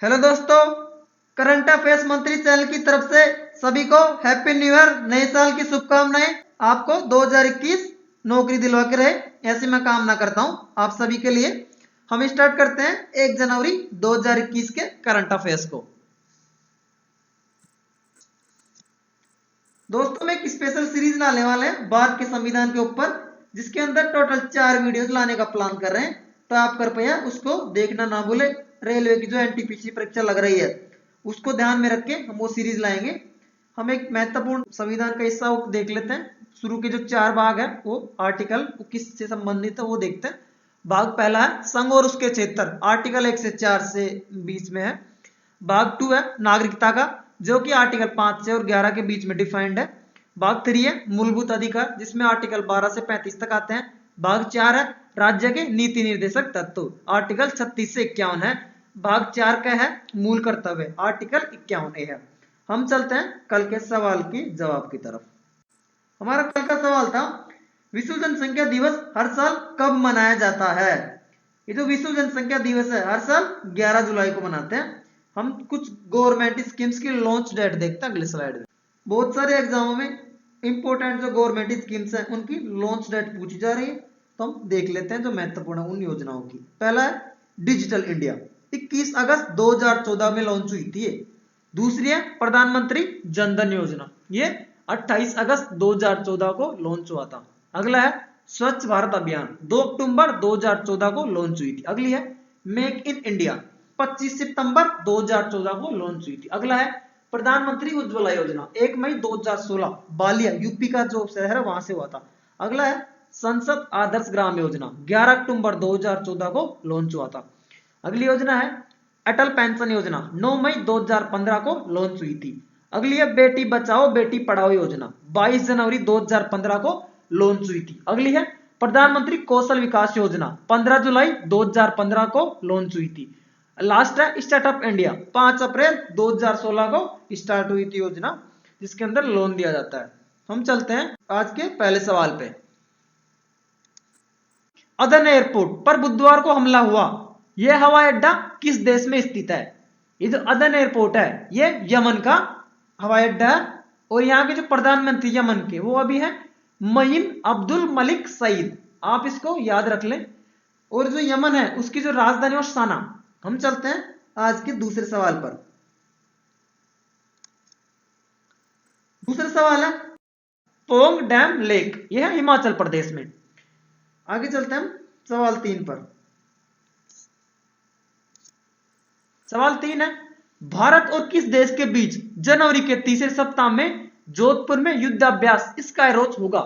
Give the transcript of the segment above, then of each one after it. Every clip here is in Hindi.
हेलो दोस्तों, करंट अफेयर्स मंत्री चैनल की तरफ से सभी को हैप्पी न्यू ईयर, नए साल की शुभकामनाएं। आपको 2021 नौकरी दिलवा के रहे, ऐसी मैं कामना करता हूं आप सभी के लिए। हम स्टार्ट करते हैं 1 जनवरी 2021 के करंट अफेयर्स को। दोस्तों में एक स्पेशल सीरीज लाने वाले हैं भारत के संविधान के ऊपर, जिसके अंदर टोटल 4 वीडियोस लाने का प्लान कर रहे हैं। तो आप कृपया उसको देखना ना भूले। रेलवे की जो एनटीपीसी परीक्षा लग रही है उसको ध्यान में रख के हम वो सीरीज लाएंगे। हम एक महत्वपूर्ण संविधान का हिस्सा वो देख लेते हैं। शुरू के जो 4 भाग है वो आर्टिकल वो किससे संबंधित है वो देखते हैं। भाग पहला है संघ और उसके क्षेत्र, आर्टिकल 1 से 4 से 20 में है। भाग 2 है नागरिकता का, जो कि आर्टिकल 5 से और 11 के बीच में डिफाइंड है। भाग 3 है मूलभूत अधिकार, जिसमें आर्टिकल 12 से 35 तक आते हैं। भाग 4 है राज्य के नीति निर्देशक तत्व, आर्टिकल 36 से 51 है। भाग 4 का है मूल कर्तव्य, आर्टिकल 51A है। हम चलते हैं कल के सवाल की जवाब की तरफ। हमारा कल का सवाल था, विश्व जनसंख्या दिवस हर साल कब मनाया जाता है। ये जो विश्व जनसंख्या दिवस है हर साल 11 जुलाई को मनाते हैं। हम कुछ गवर्नमेंट स्कीम्स की लॉन्च डेट देखते हैं अगले स्लाइड में। बहुत सारे एग्जामों में इंपॉर्टेंट जो गवर्नमेंट स्कीम्स हैं उनकी लॉन्च डेट पूछी जा रही है, तो हम देख लेते हैं जो महत्वपूर्ण है उन योजनाओं की। पहला है डिजिटल इंडिया, 21 अगस्त 2014 में लॉन्च हुई थी। दूसरी है प्रधानमंत्री जनधन योजना, ये 28 अगस्त 2014 को लॉन्च हुआ था। अगला है स्वच्छ भारत अभियान, 2 अक्टूबर 2014 को लॉन्च हुई थी। अगली है मेक इन इंडिया, 25 सितंबर 2014 को लॉन्च हुई थी। अगला है प्रधानमंत्री उज्ज्वला योजना, 1 मई 2016 बालिया यूपी का जो शहर है वहां से हुआ था। अगला है संसद आदर्श ग्राम योजना, 11 अक्टूबर 2014 को लॉन्च हुआ था। अगली योजना है अटल पेंशन योजना, 9 मई 2015 को लॉन्च हुई थी। अगली है बेटी बचाओ बेटी पढ़ाओ योजना, 22 जनवरी 2015 को लॉन्च हुई थी। अगली है प्रधानमंत्री कौशल विकास योजना, 15 जुलाई 2015 को लॉन्च हुई थी। लास्ट है स्टार्टअप इंडिया, 5 अप्रैल 2016 को स्टार्ट हुई थी योजना, जिसके अंदर लोन दिया जाता है। हम चलते हैं आज के पहले सवाल पे। अदन एयरपोर्ट पर बुधवार को हमला हुआ, यह हवाई अड्डा किस देश में स्थित है। ये जो अदन एयरपोर्ट है ये यमन का हवाई अड्डा है, और यहाँ के जो प्रधानमंत्री यमन के वो अभी है महीन अब्दुल मलिक सईद, आप इसको याद रख लें। और जो यमन है उसकी जो राजधानी और साना। हम चलते हैं आज के दूसरे सवाल पर। दूसरा सवाल है पोंग डैम लेक, यह है हिमाचल प्रदेश में। आगे चलते हैं हम सवाल 3 पर। सवाल 3 है भारत और किस देश के बीच जनवरी के तीसरे सप्ताह में जोधपुर में युद्धाभ्यास स्काई रोज होगा।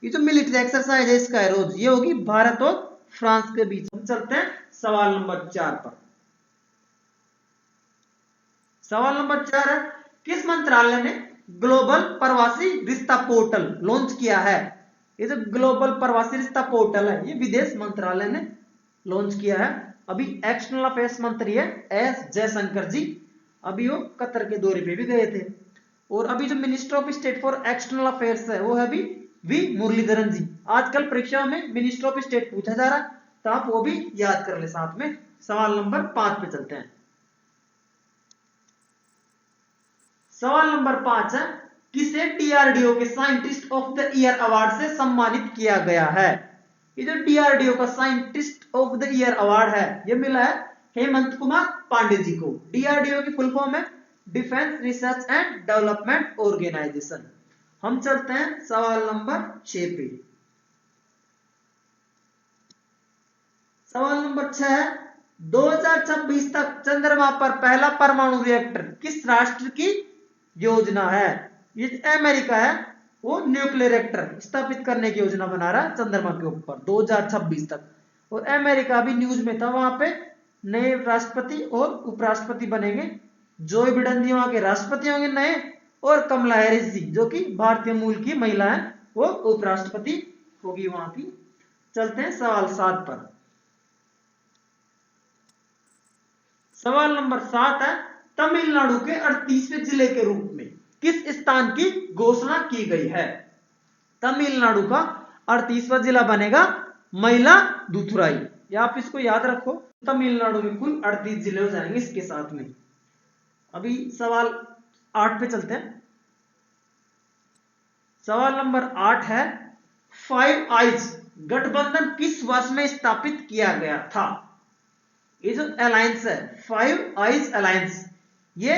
ये जो मिलिट्री एक्सरसाइज है स्काई रोज, ये होगी भारत और फ्रांस के बीच। हम चलते हैं सवाल नंबर 4 पर। सवाल नंबर 4 है किस मंत्रालय ने ग्लोबल प्रवासी रिश्ता पोर्टल लॉन्च किया है। ये जो ग्लोबल प्रवासी रिश्ता पोर्टल है ये विदेश मंत्रालय ने लॉन्च किया है। अभी एक्सटर्नल अफेयर्स मंत्री है एस जयशंकर जी, अभी वो कतर के दौरे पे भी गए थे। और अभी जो minister of state for external affairs है वो है अभी वी मुरलीधरन जी। आजकल परीक्षा में मिनिस्टर ऑफ स्टेट पूछा जा रहा है, तो आप वो भी याद कर ले साथ में। सवाल नंबर 5 पे चलते हैं। सवाल नंबर 5 है किसे डीआरडीओ के scientist of the year award से सम्मानित किया गया है। ये जो डीआरडीओ का scientist of the year award है ये मिला है हेमंत कुमार पांडे जी को। डीआरडीओ की फुल फॉर्म है defence research and development organisation. हम चलते हैं सवाल नंबर 6 पे। सवाल नंबर 6 है 2026 तक चंद्रमा पर पहला परमाणु रिएक्टर किस राष्ट्र की योजना है। ये अमेरिका है वो न्यूक्लियर रिएक्टर स्थापित करने की योजना बना रहा है चंद्रमा के ऊपर 2026 तक। और अमेरिका भी न्यूज में था, वहां पे नए राष्ट्रपति और उपराष्ट्रपति बनेंगे। जो बिडेन जी वहां के राष्ट्रपति होंगे नए, और कमला हैरिस जी जो कि भारतीय मूल की महिला है वो उपराष्ट्रपति होगी वहां की। चलते हैं सवाल 7 पर। सवाल नंबर 7 है तमिलनाडु के 38वें जिले के रूप में किस स्थान की घोषणा की गई है। तमिलनाडु का 38वां जिला बनेगा मयिलादुथुराई, या आप इसको याद रखो। तमिलनाडु में कुल 38 जिले हो जाएंगे इसके साथ में। अभी सवाल 8 पे चलते हैं। सवाल नंबर 8 है, फाइव आइज गठबंधन किस वर्ष में स्थापित किया गया था? ये जो अलायंस है, फाइव आइज अलायंस, ये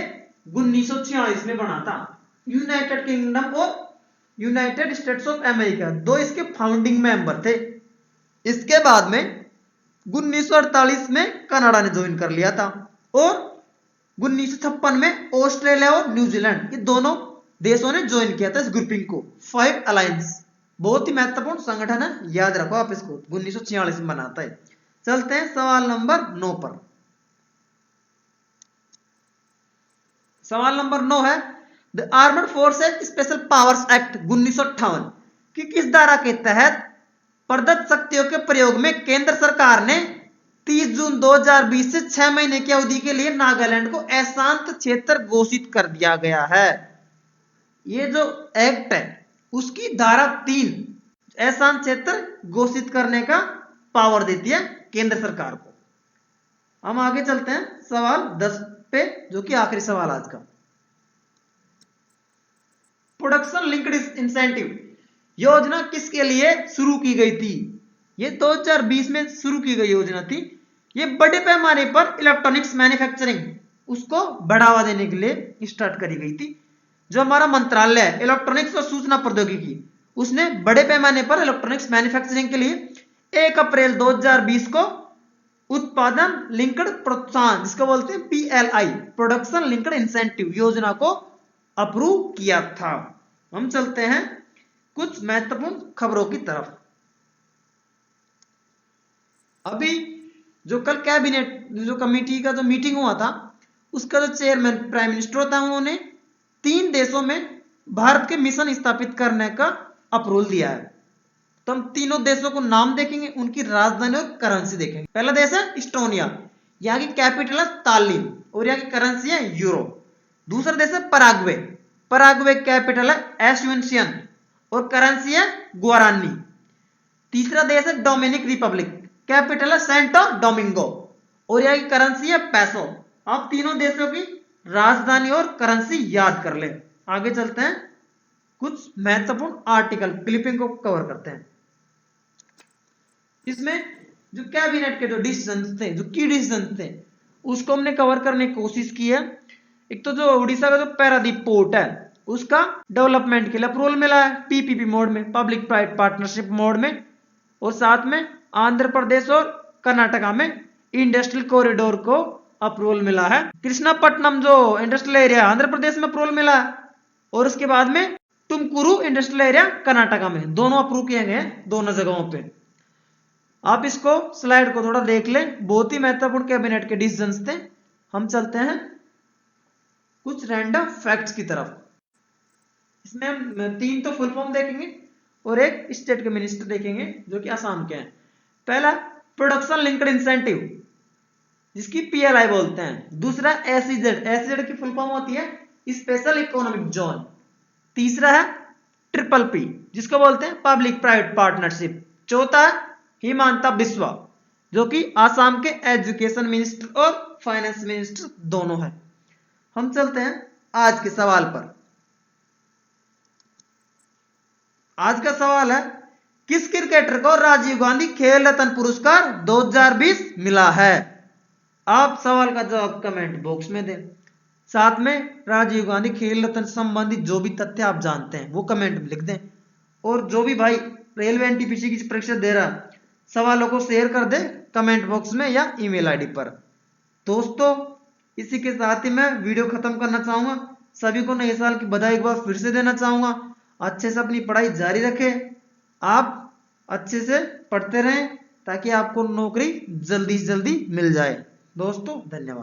1946 में बना था। यूनाइटेड किंगडम और यूनाइटेड स्टेट्स ऑफ अमेरिका दो इसके फाउंडिंग मेंबर थे। इसके बाद में 1948 में कनाडा ने ज्वाइन कर लिया था और 1956 में ऑस्ट्रेलिया और न्यूजीलैंड, ये दोनों देशों ने ज्वाइन किया था इस ग्रुपिंग को। फाइव अलायंस बहुत ही महत्वपूर्ण संगठन है, याद रखो आप इसको, 1946 में बनाता है। चलते हैं सवाल नंबर 9 पर। सवाल नंबर 9 है, the armed forces special powers act 1958 की किस धारा के तहत प्रदत्त शक्तियों के प्रयोग में केंद्र सरकार ने 30 जून 2020 से 6 महीने की अवधि के लिए नागालैंड को अशांत क्षेत्र घोषित कर दिया गया है? ये जो एक्ट है उसकी धारा 3 अशांत क्षेत्र घोषित करने का पावर देती है केंद्र सरकार को। हम आगे चलते हैं सवाल 10 पे, जो कि आखिरी सवाल आज का। प्रोडक्शन लिंक्ड इंसेंटिव योजना किसके लिए शुरू की गई थी? ये 2020 में शुरू की गई योजना थी। ये बड़े पैमाने पर इलेक्ट्रॉनिक्स मैन्युफैक्चरिंग उसको बढ़ावा देने के लिए स्टार्ट करी गई थी। जो हमारा मंत्रालय है इलेक्ट्रॉनिक्स और सूचना प्रौद्योगिकी, उसने बड़े पैमाने पर इलेक्ट्रॉनिक्स मैन्युफैक्चरिंग के लिए 1 अप्रैल 2020 को उत्पादन लिंक्ड प्रोत्साहन, जिसको बोलते हैं PLI, प्रोडक्शन लिंक्ड इंसेंटिव योजना को अप्रूव किया था। हम चलते हैं कुछ महत्वपूर्ण खबरों की तरफ। अभी जो कल कैबिनेट जो कमेटी का जो मीटिंग हुआ था, उसका जो चेयरमैन प्राइम मिनिस्टर था, उन्होंने 3 देशों में भारत के मिशन स्थापित करने का अप्रूवल दिया है। तो हम तीनों देशों को नाम देखेंगे, उनकी राजधानी और करेंसी देखेंगे। पहला देश है इस्टोनिया, यहाँ की कैपिटल है तालिन और यहाँ की करेंसी है यूरो। दूसरा देश है पराग्वे, पराग्वे कैपिटल है एस्युएंसियन और करेंसी है गुआरानी। तीसरा देश है डोमिनिक रिपब्लिक, कैपिटल है सेंटो डोमिंगो और यहाँ की करेंसी है पैसो। आप तीनों देशों की राजधानी और करेंसी याद कर लें। आगे चलते हैं, कुछ महत्वपूर्ण आर्टिकल क्लिपिंग को कवर करते हैं। इसमें जो कैबिनेट के जो डिसीजन थे, जो की डिसीजन थे, उसको हमने कवर करने की कोशिश की है। एक तो जो उड़ीसा का जो पैरादीप पोर्ट है उसका डेवलपमेंट के लिए अप्रूवल मिला है PPP मोड में, पब्लिक प्राइवेट पार्टनरशिप मोड में, और साथ में आंध्र प्रदेश और कर्नाटका में इंडस्ट्रियल कॉरिडोर को अप्रूवल मिला है। कृष्णापट्टनम जो इंडस्ट्रियल एरिया आंध्र प्रदेश में अप्रूवल मिला है और उसके बाद में तुमकुरू इंडस्ट्रियल एरिया कर्नाटका में, दोनों अप्रूव किए गए हैं दोनों जगहों पे। आप इसको स्लाइड को थोड़ा देख लें, बहुत ही महत्वपूर्ण कैबिनेट के डिसीजंस थे। हम चलते हैं कुछ रैंडम फैक्ट्स की तरफ। इसमें हम 3 तो फुल फॉर्म देखेंगे और एक स्टेट के मिनिस्टर देखेंगे जो कि असम के हैं। पहला प्रोडक्शन लिंक्ड इंसेंटिव, जिसकी PLI बोलते हैं। दूसरा SEZ, SEZ की फुल फॉर्म होती है स्पेशल इकोनॉमिक जोन। तीसरा है PPP, जिसको बोलते हैं पब्लिक प्राइवेट पार्टनरशिप। चौथा है हिमांता बिस्वा, जो कि आसाम के एजुकेशन मिनिस्टर और फाइनेंस मिनिस्टर दोनों हैं। हम चलते हैं आज के सवाल पर। आज का सवाल है, किस क्रिकेटर को राजीव गांधी खेल रत्न पुरस्कार 2020 मिला है? आप सवाल का जवाब कमेंट बॉक्स में दें। साथ में राजीव गांधी खेल रत्न संबंधित जो भी तथ्य आप जानते हैं वो कमेंट में लिख दें। और जो भी भाई रेलवे NTPC की परीक्षा दे रहा है, सवालों को शेयर कर दे कमेंट बॉक्स में या ईमेल आईडी पर। दोस्तों, इसी के साथ ही मैं वीडियो खत्म करना चाहूंगा। सभी को नए साल की बधाई एक बार फिर से देना चाहूंगा। अच्छे से अपनी पढ़ाई जारी रखें, आप अच्छे से पढ़ते रहें ताकि आपको नौकरी जल्दी से जल्दी मिल जाए। दोस्तों, धन्यवाद।